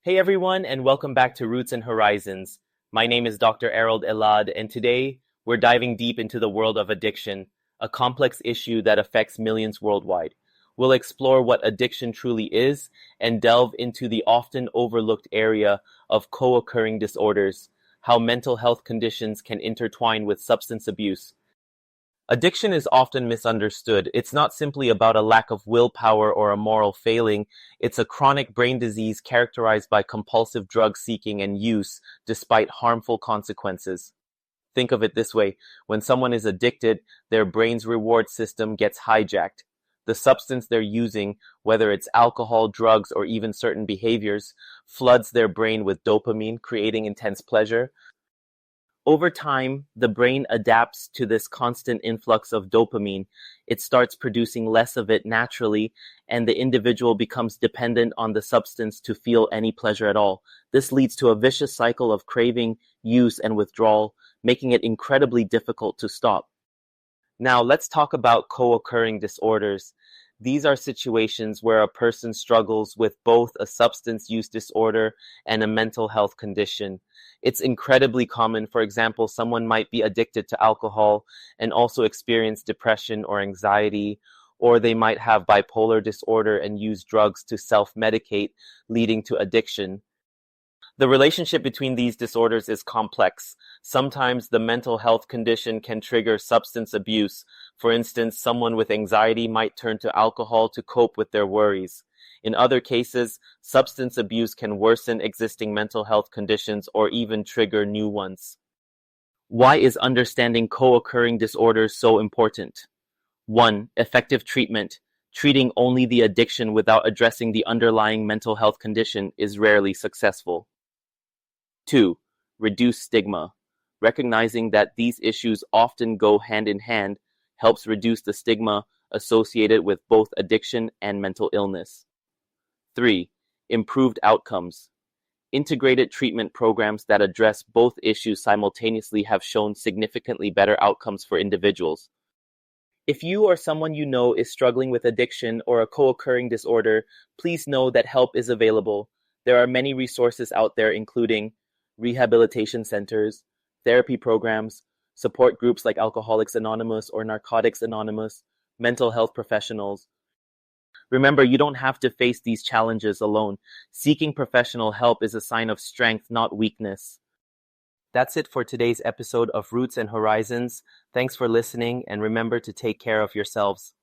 Hey everyone, and welcome back to Roots and Horizons. My name is Dr. Errol Elad, and today we're diving deep into the world of addiction, a complex issue that affects millions worldwide. We'll explore what addiction truly is and delve into the often overlooked area of co-occurring disorders, how mental health conditions can intertwine with substance abuse. Addiction is often misunderstood. It's not simply about a lack of willpower or a moral failing. It's a chronic brain disease characterized by compulsive drug seeking and use despite harmful consequences. Think of it this way. When someone is addicted, their brain's reward system gets hijacked. The substance they're using, whether it's alcohol, drugs, or even certain behaviors, floods their brain with dopamine, creating intense pleasure. Over time, the brain adapts to this constant influx of dopamine. It starts producing less of it naturally, and the individual becomes dependent on the substance to feel any pleasure at all. This leads to a vicious cycle of craving, use, and withdrawal, making it incredibly difficult to stop. Now, let's talk about co-occurring disorders. These are situations where a person struggles with both a substance use disorder and a mental health condition. It's incredibly common. For example, someone might be addicted to alcohol and also experience depression or anxiety, or they might have bipolar disorder and use drugs to self-medicate, leading to addiction. The relationship between these disorders is complex. Sometimes the mental health condition can trigger substance abuse. For instance, someone with anxiety might turn to alcohol to cope with their worries. In other cases, substance abuse can worsen existing mental health conditions or even trigger new ones. Why is understanding co-occurring disorders so important? 1. Effective treatment. Treating only the addiction without addressing the underlying mental health condition is rarely successful. 2. Reduce stigma. Recognizing that these issues often go hand in hand helps reduce the stigma associated with both addiction and mental illness. 3. Improved outcomes. Integrated treatment programs that address both issues simultaneously have shown significantly better outcomes for individuals. If you or someone you know is struggling with addiction or a co-occurring disorder, please know that help is available. There are many resources out there, including rehabilitation centers, therapy programs, support groups like Alcoholics Anonymous or Narcotics Anonymous, mental health professionals. Remember, you don't have to face these challenges alone. Seeking professional help is a sign of strength, not weakness. That's it for today's episode of Roots and Horizons. Thanks for listening, and remember to take care of yourselves.